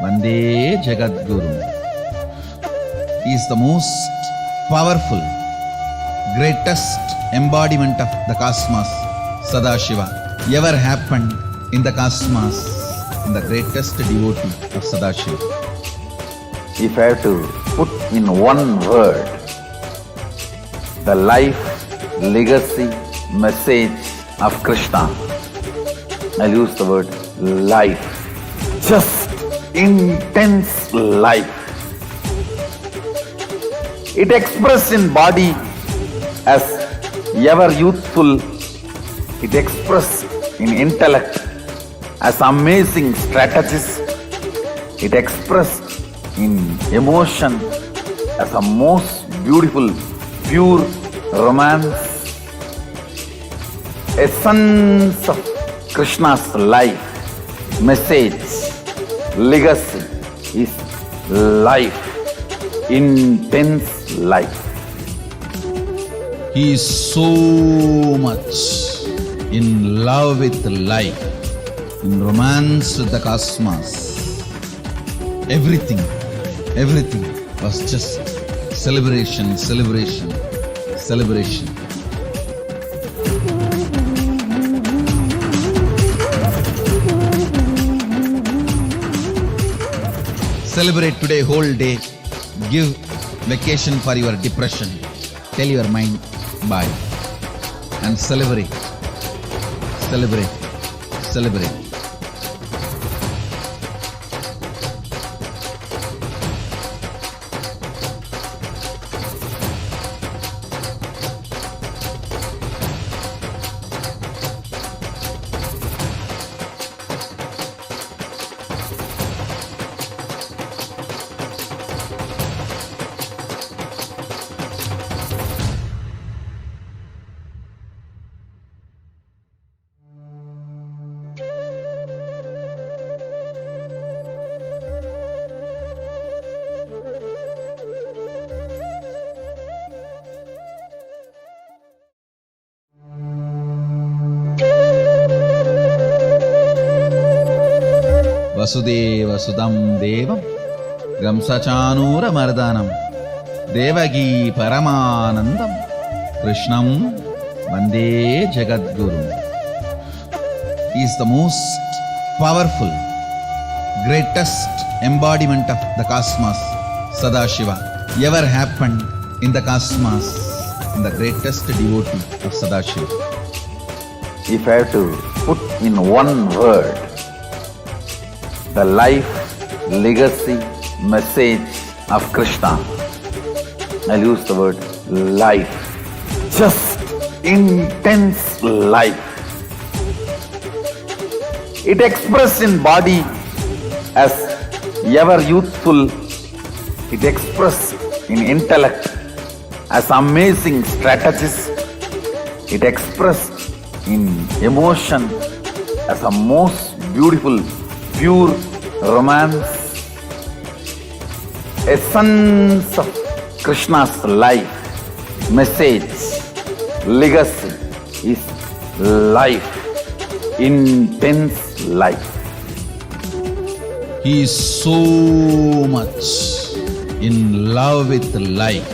Vande Jagadguru. He is the most powerful, greatest embodiment of the cosmos, Sadashiva, ever happened in the cosmos, and the greatest devotee of Sadashiva. If I have to put in one word the life, legacy, message of Krishna, I'll use the word life. Just intense life. It expressed in body as ever youthful. It expressed in intellect as amazing strategist. It expressed in emotion as a most beautiful, pure romance. Essence of Krishna's life, message, legacy is life, intense life. He is so much in love with life, in romance with the cosmos. Everything was just celebration. Celebrate today whole day. Give vacation for your depression. Tell your mind bye. And celebrate. Vasudeva Sudam Devam Gamsachanura Mardanam Devagi Paramanandam Krishnam Vande Jagadguru. He is the most powerful, greatest embodiment of the cosmos, Sadashiva, ever happened in the cosmos, and the greatest devotee of Sadashiva. If I have to put in one word the life, legacy, message of Krishna, I'll use the word life. Just intense life. It expressed in body as ever youthful. It expressed in intellect as amazing strategist. It expressed in emotion as a most beautiful, pure romance. Essence of Krishna's life, message, legacy is life, intense life. He is so much in love with life,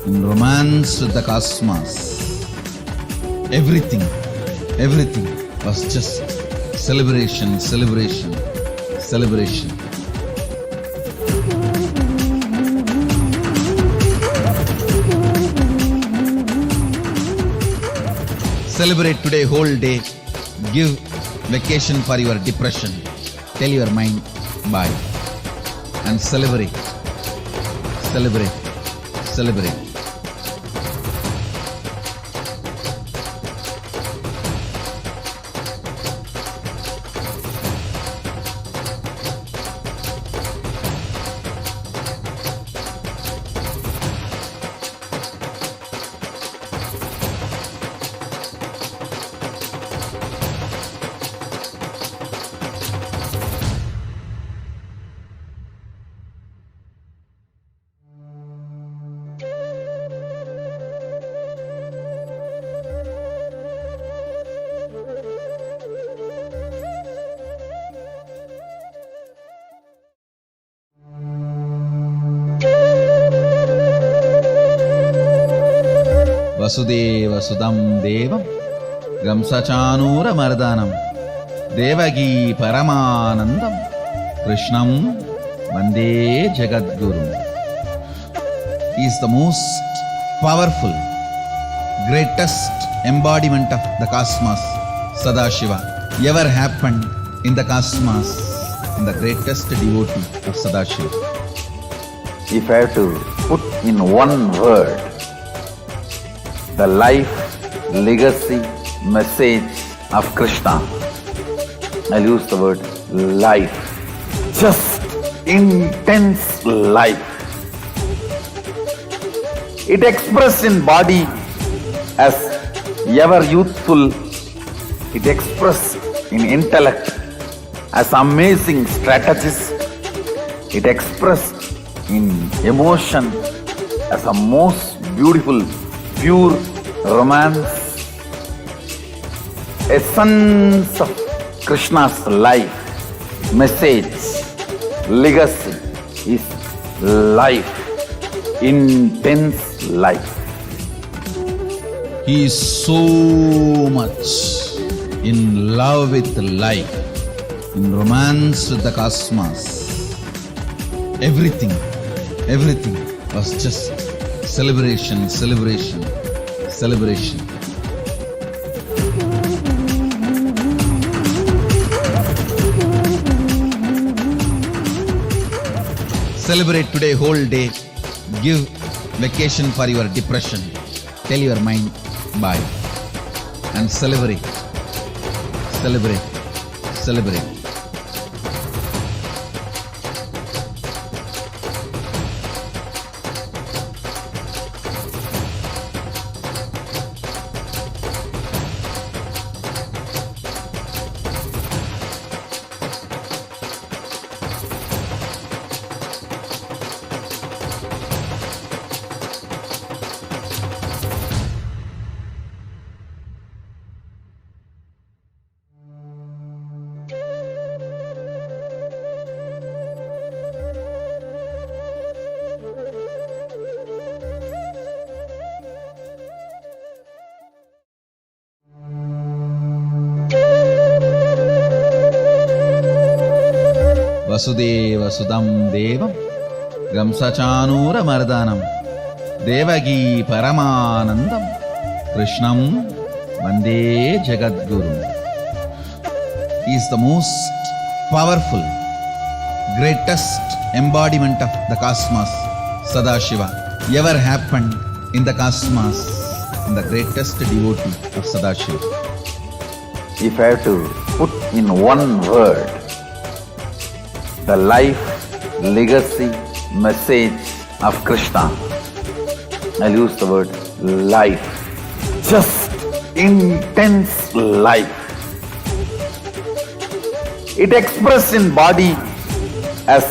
in romance with the cosmos. Everything was just celebration. Celebrate today whole day. Give vacation for your depression. Tell your mind bye. And celebrate. వసుదేవసుతం దేవం కంసచానూరమర్దనం దేవకీ పరమానందం కృష్ణం వందే జగద్గురుం. He is the most powerful, greatest embodiment of the cosmos, Sadashiva, ever happened in the cosmos, in the greatest devotee of Sadashiva. If I have to put in one word the life, legacy, message of Krishna, I'll use the word life. Just intense life. It expressed in body as ever youthful. It expressed in intellect as amazing strategist. It expressed in emotion as a most beautiful, pure romance. Essence of Krishna's life, message, legacy is life, intense life. He is so much in love with life, in romance with the cosmos. Everything was just celebration. Celebrate today whole day. Give vacation for your depression. Tell your mind bye and celebrate. వసుదేవసుతం దేవం కంసచానూరమర్దనం దేవకీ పరమానందం కృష్ణం వందే జగద్గురుం. He is the most powerful, greatest embodiment of the cosmos, Sadashiva, ever happened in the cosmos, in the greatest devotee of Sadashiva. If I have to put in one word the life, legacy, message of Krishna, I'll use the word life. Just intense life. It expressed in body as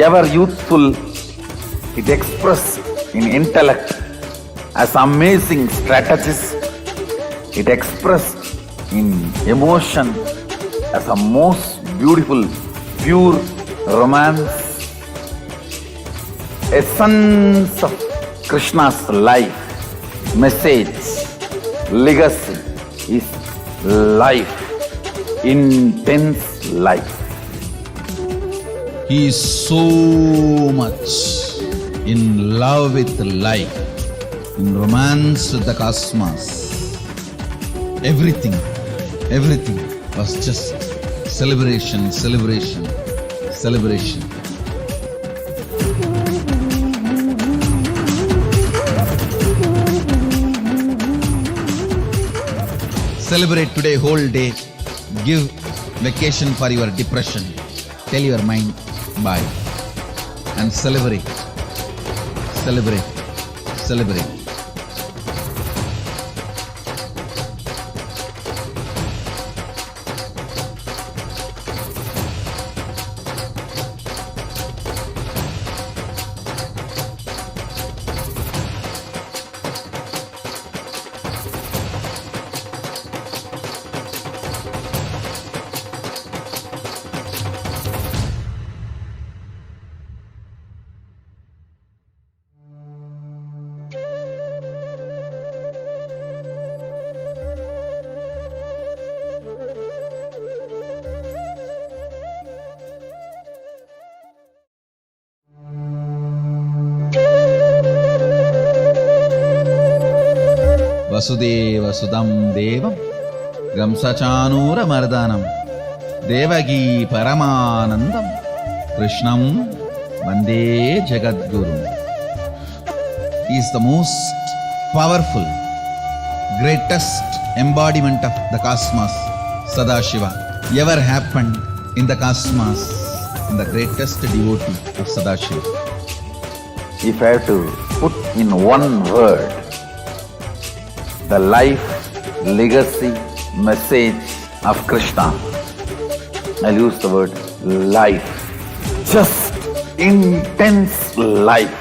ever youthful. It expressed in intellect as amazing strategist. It expressed in emotion as a most beautiful, pure romance. Essence of Krishna's life, message, legacy is life, intense life. He is so much in love with life, in romance with the cosmos. Everything was just celebration. Celebrate today whole day. Give vacation for your depression. Tell your mind bye and celebrate. వసుదేవసుతం దేవం కంసచానూరమర్దనం దేవకీ పరమానందం కృష్ణం వందే జగద్గురు. He is the most powerful, greatest embodiment of the cosmos, Sadashiva, ever happened in the cosmos, and the greatest devotee of Sadashiva. If I have to put in one word the life, legacy, message of Krishna, I'll use the word life. Just intense life.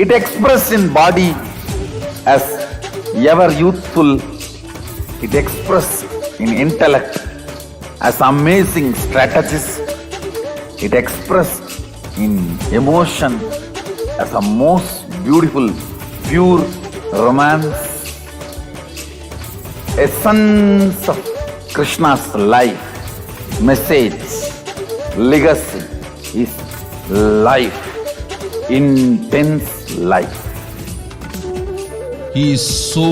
It expressed in body as ever youthful. It expressed in intellect as amazing strategist. It expressed in emotion as a most beautiful, pure romance. Essence of Krishna's life, message, legacy is life, intense life. He is so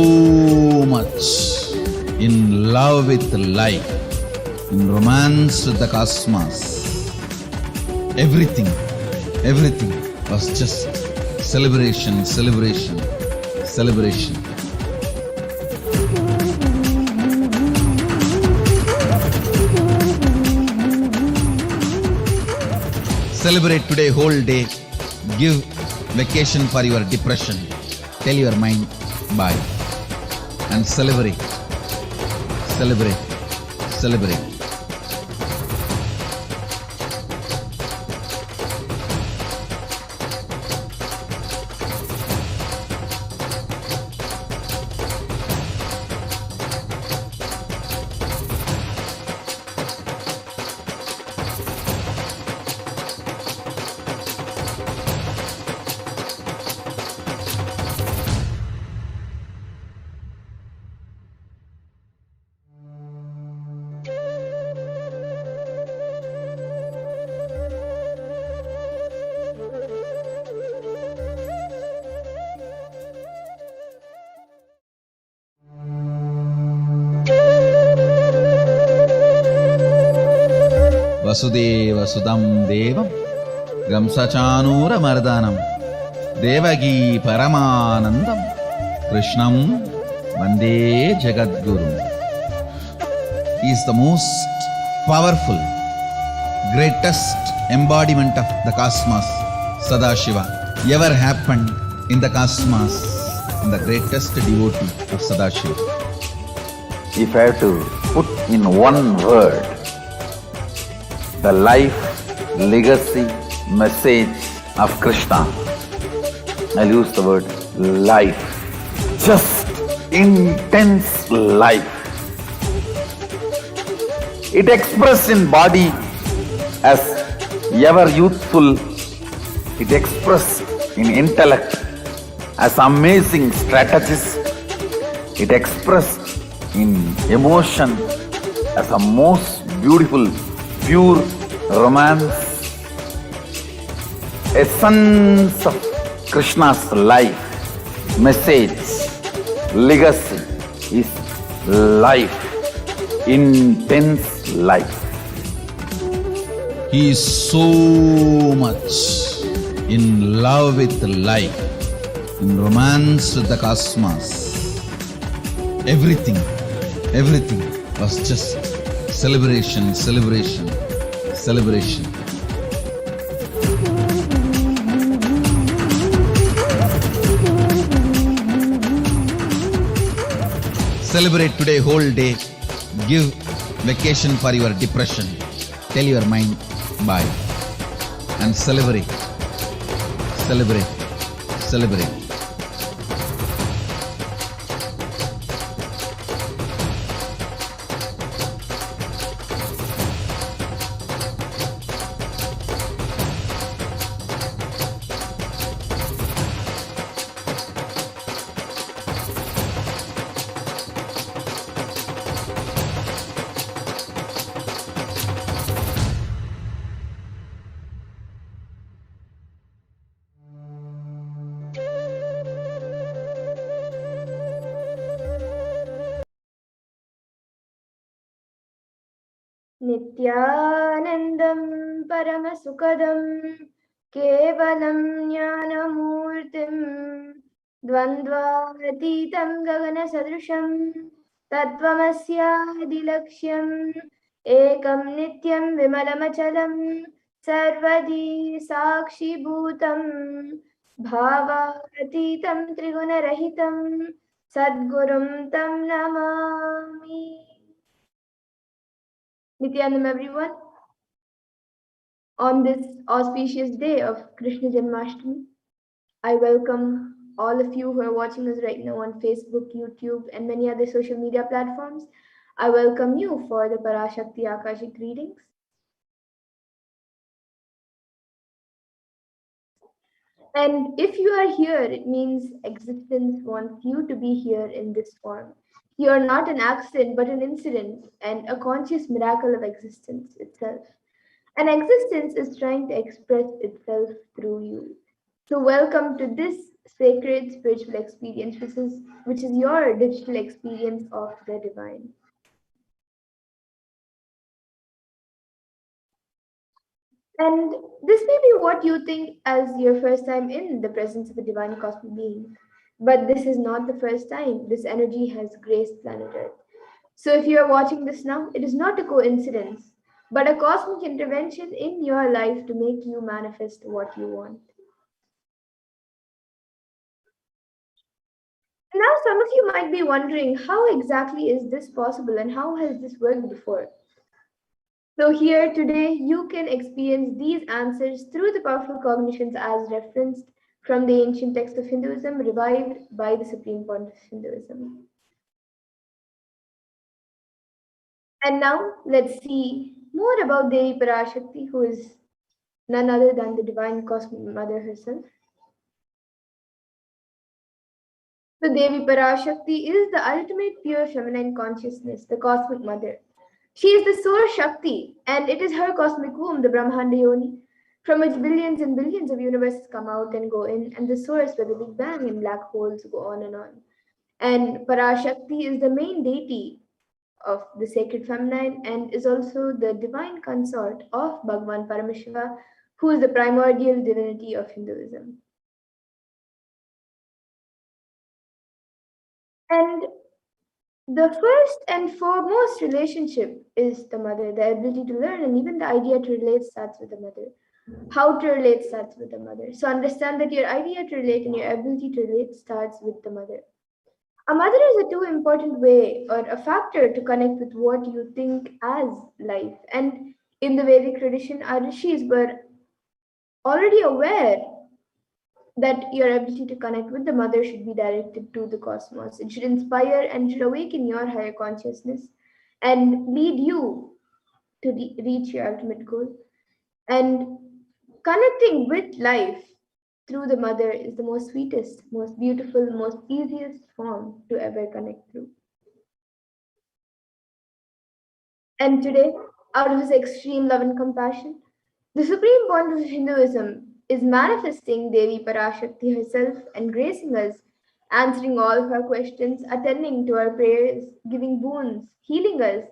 much in love with life, in romance with the cosmos. Everything was just celebration. Celebrate today whole day. Give vacation for your depression. Tell your mind bye and celebrate. వసుదేవసుతం దేవం కంసచానూరమర్దనం దేవకీ పరమానందం కృష్ణం వందే జగద్గురు. He is the most powerful, greatest embodiment of the cosmos, Sadashiva, ever happened in the cosmos, and the greatest devotee of Sadashiva. If I have to put in one word the life, legacy, message of Krishna, I'll use the word life. Just intense life. It expressed in body as ever youthful. It expressed in intellect as amazing strategist. It expressed in emotion as a most beautiful, pure romance. Essence of Krishna's life, message, legacy is life, intense life. He is so much in love with life, in romance with the cosmos. Everything was just celebration. Celebrate today whole day. Give vacation for your depression. Tell your mind bye and celebrate. Nithyanandam Paramasukadam Kevalam Jnanamurtim Dvandvatitam Gagana Sadrusham Tattvamasyaadilaksham Ekam Nityam Vimalamachalam Sarvadi Sakshi Bhutam Bhavatitam Trigunarahitam Sadgurum Tam Namami. Nityanam, everyone. On this auspicious day of Krishna Janmashtami, I welcome all of you who are watching us right now on Facebook, YouTube, and many other social media platforms. I welcome you for the Parashakti Akashic readings. And if you are here, it means existence wants you to be here in this form. You are not an accident, but an incident and a conscious miracle of existence itself. And existence is trying to express itself through you. So welcome to this sacred spiritual experience, which is your digital experience of the divine. And this may be what you think as your first time in the presence of a divine cosmic being. But this is not the first time this energy has graced planet Earth. So if you are watching this now, it is not a coincidence, but a cosmic intervention in your life to make you manifest what you want. Now, some of you might be wondering, how exactly is this possible and how has this worked before? So here today, you can experience these answers through the powerful cognitions as referenced from the ancient text of Hinduism, revived by the Supreme Pontiff of Hinduism. And now, let's see more about Devi Parashakti, who is none other than the divine cosmic mother herself. So Devi Parashakti is the ultimate pure feminine consciousness, the cosmic mother. She is the source Shakti, and it is her cosmic womb, the Brahmanda Yoni, from which billions and billions of universes come out and go in, and the source where the Big Bang and black holes go on and on. And Parashakti is the main deity of the sacred feminine and is also the divine consort of Bhagwan Paramashiva, who is the primordial divinity of Hinduism. And the first and foremost relationship is the mother, the ability to learn, and even the idea to relate starts with the mother. How to relate starts with the mother. So understand that your idea to relate and your ability to relate starts with the mother. A mother is a too important way or a factor to connect with what you think as life. And in the Vedic tradition, our rishis were already aware that your ability to connect with the mother should be directed to the cosmos. It should inspire and should awaken your higher consciousness and lead you to reach your ultimate goal. And connecting with life through the mother is the most sweetest, most beautiful, most easiest form to ever connect through. And today, out of his extreme love and compassion, the supreme bond of Hinduism is manifesting Devi Parashakti herself and gracing us, answering all of our questions, attending to our prayers, giving boons, healing us,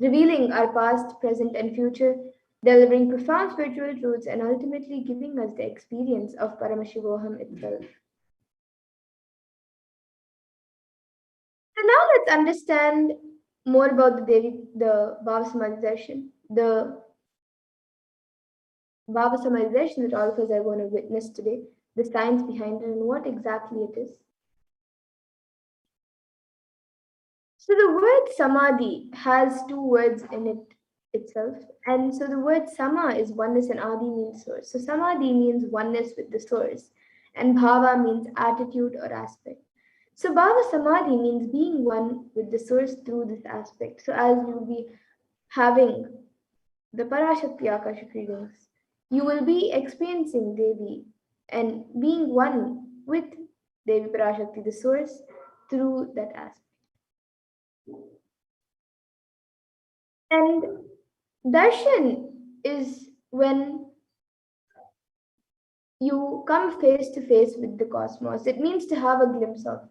revealing our past, present, and future, delivering profound spiritual truths, and ultimately giving us the experience of Paramashivoham itself. So now let's understand more about the Bhava Samadhi darshan, the Bhava Samadhi darshan that all of us are going to witness today, the science behind it, and what exactly it is. So the word samadhi has two words in it itself. And so the word sama is oneness and adi means source. So samadhi means oneness with the source and bhava means attitude or aspect. So bhava samadhi means being one with the source through this aspect. So as you will be having the Parashakti Akashic readings, you will be experiencing Devi and being one with Devi Parashakti, the source, through that aspect. And darshan is when you come face to face with the cosmos. It means to have a glimpse of.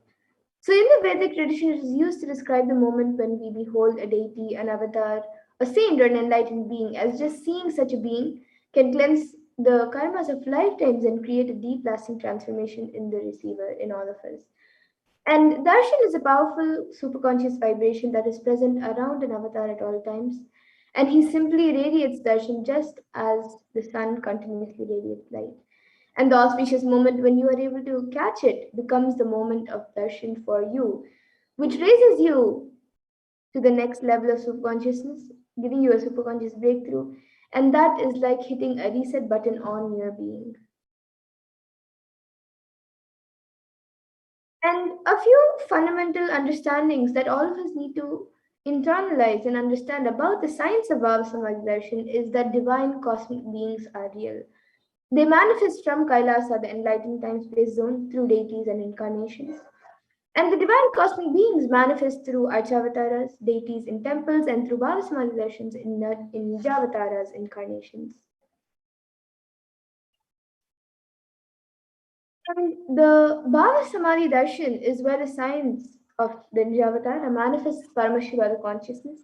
So in the Vedic tradition, it is used to describe the moment when we behold a deity, an avatar, a saint or an enlightened being, as just seeing such a being can cleanse the karmas of lifetimes and create a deep lasting transformation in the receiver, in all of us. And darshan is a powerful superconscious vibration that is present around an avatar at all times. And he simply radiates darshan just as the sun continuously radiates light. And the auspicious moment when you are able to catch it becomes the moment of darshan for you, which raises you to the next level of superconsciousness, giving you a superconscious breakthrough. And that is like hitting a reset button on your being. And a few fundamental understandings that all of us need to internalize and understand about the science of Bhava Samadhi Darshan is that divine cosmic beings are real. They manifest from Kailasa, the enlightened time-space zone, through deities and incarnations. And the divine cosmic beings manifest through Archavataras, deities in temples, and through Bhava Samadhi Darshans in Nijavataras, incarnations. And the Bhava Samadhi Darshan is where the science of the Nijavatara manifests Paramashiva, the consciousness.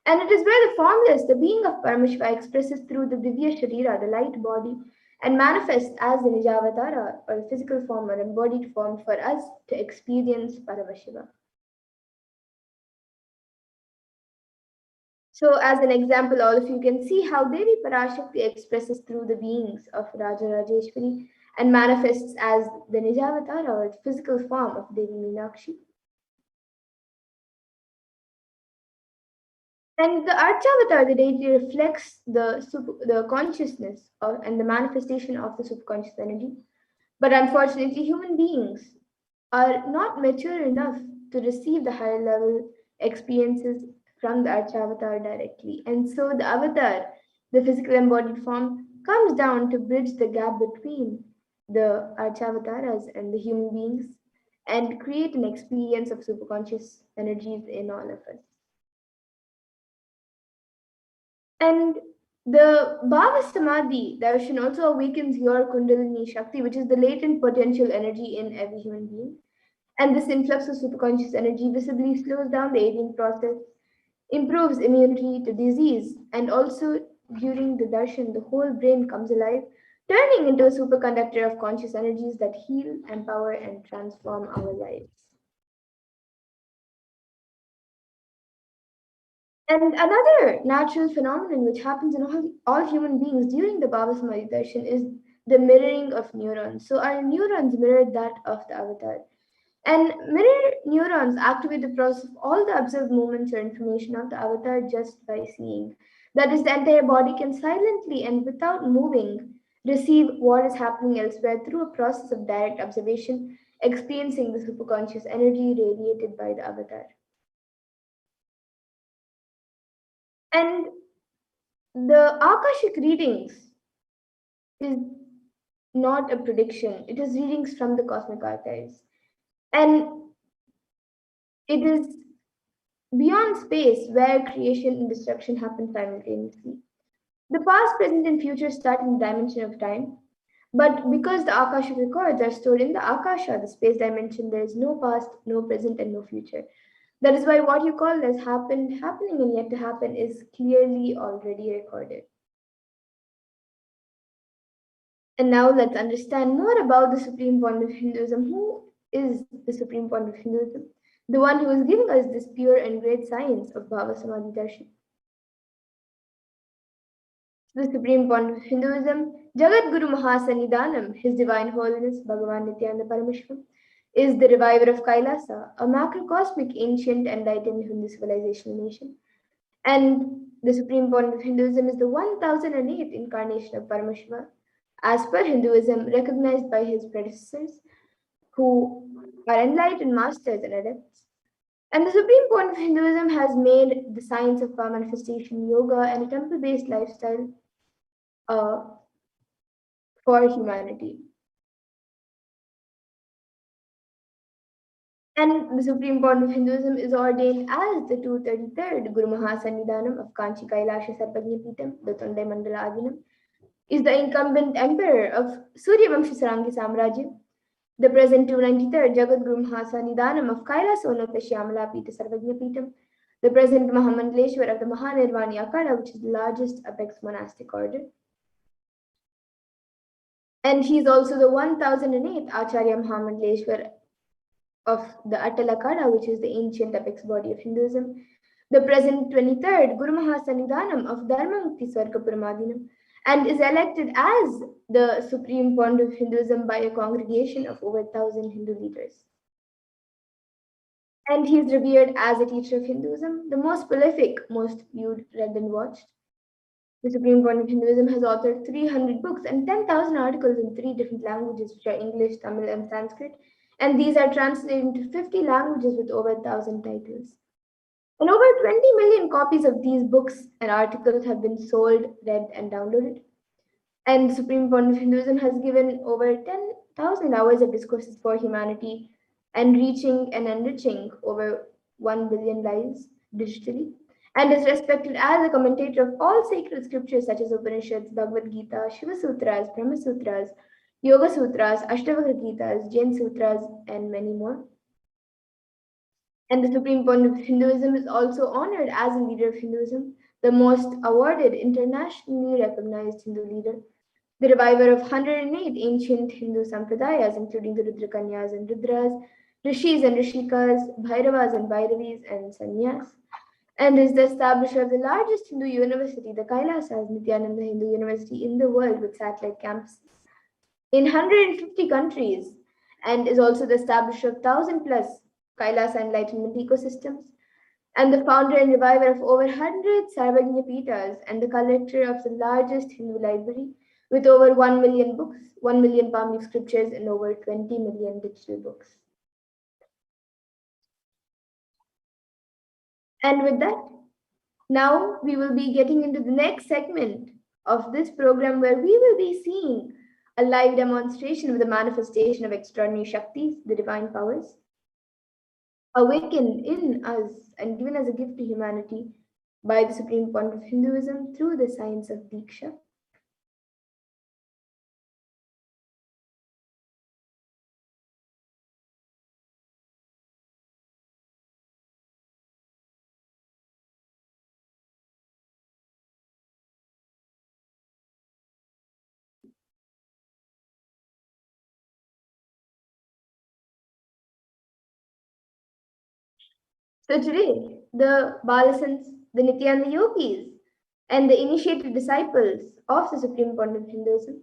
And it is where the formless, the being of Paramashiva, expresses through the Divya Sharira, the light body, and manifests as the Nijavatara, or the physical form or embodied form for us to experience Paramashiva. So, as an example, all of you can see how Devi Parashakti expresses through the beings of Raja Rajeshwari and manifests as the Nijavatara, or the physical form of Devi Meenakshi. And the Archavatar, the deity, reflects the consciousness and the manifestation of the subconscious energy. But unfortunately, human beings are not mature enough to receive the higher level experiences from the Archavatar directly. And so the avatar, the physical embodied form, comes down to bridge the gap between the Archavataras and the human beings and create an experience of superconscious energies in all of us. And the Bhava Samadhi darshan also awakens your Kundalini Shakti, which is the latent potential energy in every human being. And this influx of superconscious energy visibly slows down the aging process, improves immunity to disease, and also during the darshan, the whole brain comes alive, turning into a superconductor of conscious energies that heal, empower, and transform our lives. And another natural phenomenon which happens in all human beings during the Bhava Samadhi darshan is the mirroring of neurons. So our neurons mirror that of the avatar. And mirror neurons activate the process of all the observed movements or information of the avatar just by seeing. That is, the entire body can silently and without moving receive what is happening elsewhere through a process of direct observation, experiencing the superconscious energy radiated by the avatar. And the Akashic readings is not a prediction, it is readings from the cosmic archives. And it is beyond space where creation and destruction happen simultaneously. The past, present, and future start in the dimension of time. But because the Akashic records are stored in the Akasha, the space dimension, there is no past, no present, and no future. That is why what you call as happened, happening, and yet to happen is clearly already recorded. And now let's understand more about the supreme point of Hinduism. Who is the supreme point of Hinduism? The one who is giving us this pure and great science of Bhava Samadhi Darshan. The supreme point of Hinduism, Jagat Guru Mahasannidhanam, His Divine Holiness Bhagavan Nithyananda Paramashivam, is the reviver of Kailasa, a macrocosmic, ancient, enlightened Hindu civilizational nation. And the supreme point of Hinduism is the 1008th incarnation of Paramashiva, as per Hinduism, recognized by his predecessors, who are enlightened masters and adepts. And the supreme point of Hinduism has made the science of power manifestation, yoga, and a temple-based lifestyle for humanity. And the supreme point of Hinduism is ordained as the 233rd Guru Mahasannidhanam of Kanchi Kailasa Sarvagnapitam, the Tondai Mandala Adinam, is the incumbent emperor of Surya Vamsha Sarangi Samrajya, the present 293rd Jagat Guru Mahasannidhanam of Kailasa Unnata Shyamala Pita Sarvagnapitam, the present Mahamandaleshwar of the Mahanirvani Akhada, which is the largest apex monastic order. And he is also the 1008th Acharya Mahamandaleshwar of the Atal Akhada, which is the ancient apex body of Hinduism. The present 23rd Guru Mahasannidhanam of Dharmamukti Swargapuramadinam, and is elected as the supreme point of Hinduism by a congregation of over 1,000 Hindu leaders. And he is revered as a teacher of Hinduism, the most prolific, most viewed, read, and watched. The Supreme Court of Hinduism has authored 300 books and 10,000 articles in 3 different languages, which are English, Tamil, and Sanskrit. And these are translated into 50 languages with over 1,000 titles. And over 20 million copies of these books and articles have been sold, read, and downloaded. And the Supreme Court of Hinduism has given over 10,000 hours of discourses for humanity and reaching and enriching over 1 billion lives digitally, and is respected as a commentator of all sacred scriptures such as Upanishads, Bhagavad Gita, Shiva Sutras, Brahma Sutras, Yoga Sutras, Ashtavakra Gitas, Jain Sutras, and many more. And the Supreme Court of Hinduism is also honored as a leader of Hinduism, the most awarded internationally recognized Hindu leader, the reviver of 108 ancient Hindu sampradayas, including the Rudrakanyas and Rudras, Rishis and Rishikas, Bhairavas and Bhairavis, and Sannyas, and is the establisher of the largest Hindu university, the Kailasa Nithyananda Hindu University in the world, with satellite campuses in 150 countries, and is also the establisher of 1,000 plus Kailasa Enlightenment ecosystems, and the founder and reviver of over 100 Sarvagnya Pitas, and the collector of the largest Hindu library with over 1 million books, 1 million palm leaf scriptures, and over 20 million digital books. And with that, now we will be getting into the next segment of this program, where we will be seeing a live demonstration of the manifestation of extraordinary Shaktis, the divine powers, awakened in us and given as a gift to humanity by the Supreme Point of Hinduism through the science of Diksha. So today, the Balasants, the Nityananda Yogis, and the initiated disciples of the Supreme Point of Hinduism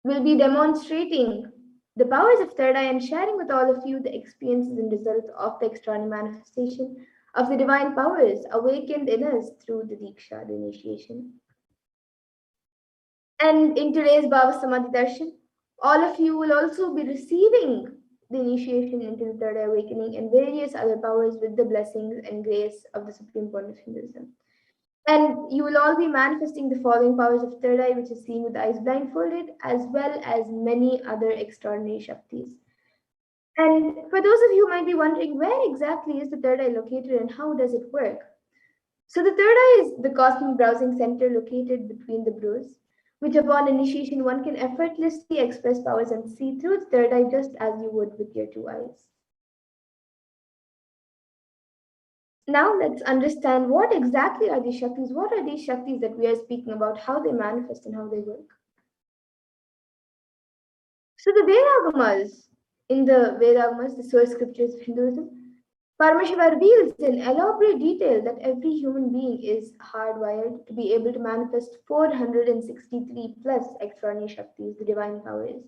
will be demonstrating the powers of third eye and sharing with all of you the experiences and results of the extraordinary manifestation of the divine powers awakened in us through the Diksha, the initiation. And in today's Bhava Samadhi Darshan, all of you will also be receiving the initiation into the third eye awakening and various other powers with the blessings and grace of the Supreme Point of Hinduism. And you will all be manifesting the following powers of third eye, which is seeing with the eyes blindfolded, as well as many other extraordinary Shaktis. And for those of you who might be wondering, where exactly is the third eye located and how does it work? So the third eye is the cosmic browsing center located between the brows, which upon initiation one can effortlessly express powers and see through the third eye just as you would with your 2 eyes. Now let's understand what exactly are these Shaktis, what are these Shaktis that we are speaking about, how they manifest and how they work. So the Vedagamas, in the Vedagamas, the source scriptures of Hinduism, Paramashiva reveals in elaborate detail that every human being is hardwired to be able to manifest 463 plus extraordinary Shaktis, the divine powers.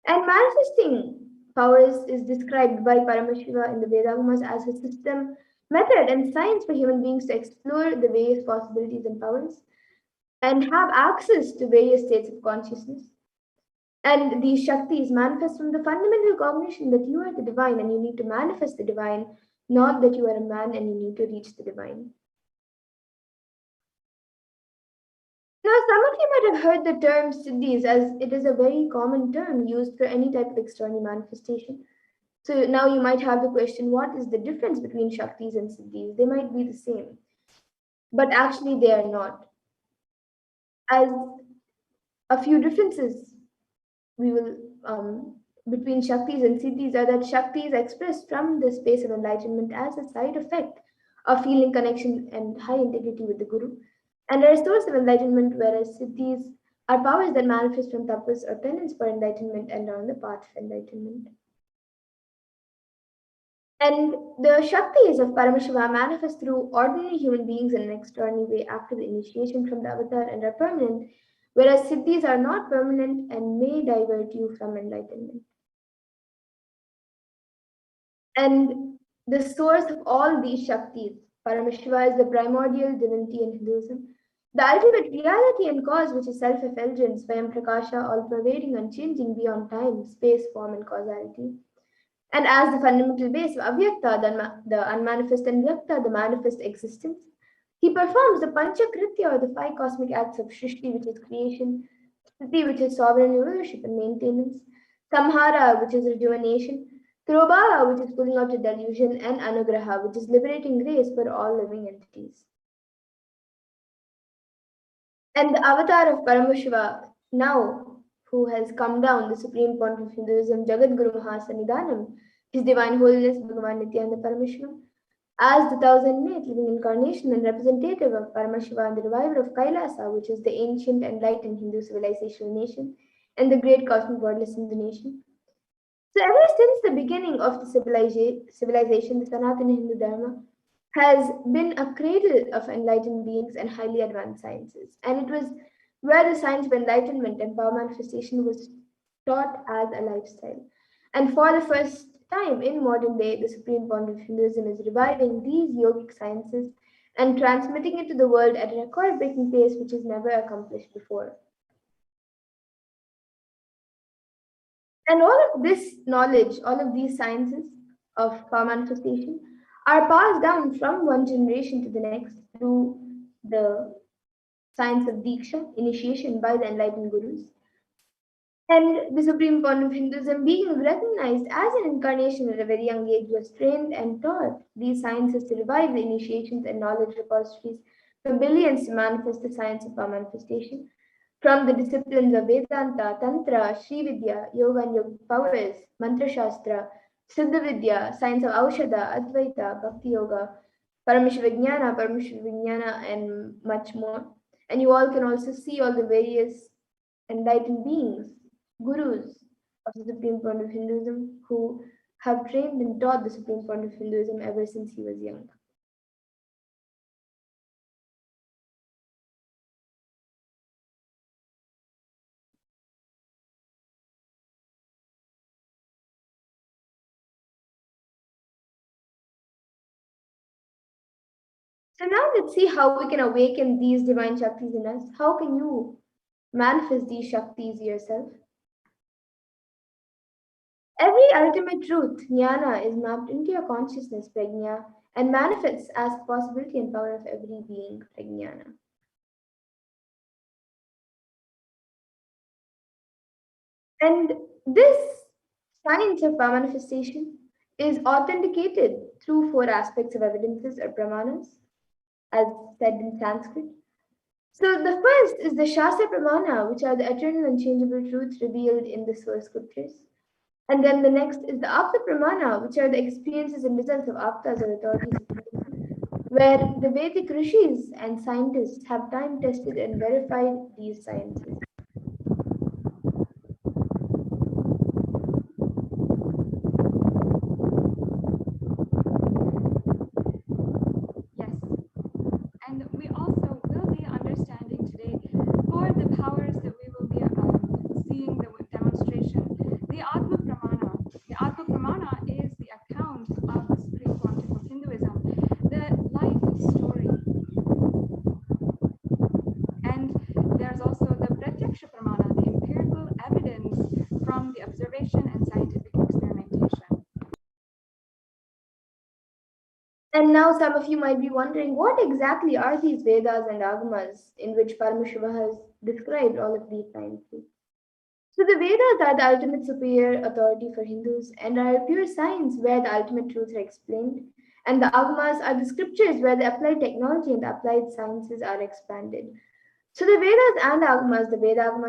And manifesting powers is described by Paramashiva in the Vedagamas as a system, method, and science for human beings to explore the various possibilities and powers and have access to various states of consciousness. And these Shaktis manifest from the fundamental cognition that you are the divine and you need to manifest the divine, not that you are a man and you need to reach the divine. Now, some of you might have heard the term Siddhis, as it is a very common term used for any type of extraordinary manifestation. So now you might have the question, what is the difference between Shaktis and Siddhis? They might be the same, but actually they are not. As a few differences we will between Shaktis and Siddhis are that Shakti is expressed from the space of enlightenment as a side effect of feeling connection and high integrity with the Guru, and are a source of enlightenment, whereas siddhis are powers that manifest from tapas or penance for enlightenment and are on the path of enlightenment. And the Shaktis of Paramashiva manifest through ordinary human beings in an extraordinary way after the initiation from the avatar and are permanent, whereas siddhis are not permanent and may divert you from enlightenment. And the source of all these Shaktis, Paramashiva, is the primordial divinity in Hinduism, the ultimate reality and cause, which is self-effulgence, Swayam Prakasha, all-pervading, unchanging beyond time, space, form, and causality. And as the fundamental base of Avyakta, the unmanifest, and Vyakta, the manifest existence, he performs the Panchakritya, or the five cosmic acts of Shrishti, which is creation, Sthiti, which is sovereign rulership and maintenance, Samhara, which is rejuvenation, Trobala, which is pulling out the delusion, and Anugraha, which is liberating grace for all living entities. And the avatar of Paramashiva, now who has come down, the supreme point of Hinduism, Jagat Guru Mahasannidhanam, His Divine Holiness Bhagavan Nithyananda Paramashivam, as the thousand-mate living incarnation and representative of Paramashiva and the reviver of Kailasa, which is the ancient enlightened Hindu civilizational nation and the great cosmic wordless Hindu nation. So ever since the beginning of the civilization, the Sanatana Hindu Dharma has been a cradle of enlightened beings and highly advanced sciences. And it was where the science of enlightenment and power manifestation was taught as a lifestyle. And for the first time in modern day, the supreme point of Hinduism is reviving these yogic sciences and transmitting it to the world at a record-breaking pace which is never accomplished before. And all of this knowledge, all of these sciences of power manifestation are passed down from one generation to the next through the science of Diksha, initiation by the enlightened gurus. And the supreme point of Hinduism, being recognized as an incarnation at a very young age, was trained and taught these sciences to revive the initiations and knowledge repositories for billions to manifest the science of power manifestation. From the disciplines of Vedanta, Tantra, Sri Vidya, Yoga and Yogic powers, Mantra Shastra, Siddha Vidya, science of Aushadha, Advaita, Bhakti Yoga, Paramashivoham, and much more. And you all can also see all the various enlightened beings, gurus of the supreme point of Hinduism who have trained and taught the supreme point of Hinduism ever since he was young. So now let's see how we can awaken these divine Shaktis in us. How can you manifest these Shaktis yourself? Every ultimate truth, jnana, is mapped into your consciousness, prajna, and manifests as possibility and power of every being, prajnana. And this science of power manifestation is authenticated through four aspects of evidences or pramanas, as said in Sanskrit. So the first is the Shastra Pramana, which are the eternal and changeable truths revealed in the source scriptures. And then the next is the Apta Pramana, which are the experiences and results of Aptas or authorities of Hinduism, where the Vedic rishis and scientists have time tested and verified these sciences. And now some of you might be wondering, what exactly are these Vedas and Agamas in which Paramashiva has described all of these sciences? So the Vedas are the ultimate superior authority for Hindus and are pure science where the ultimate truths are explained. And the Agamas are the scriptures where the applied technology and the applied sciences are expanded. So the Vedas and Agamas, the Veda Agamas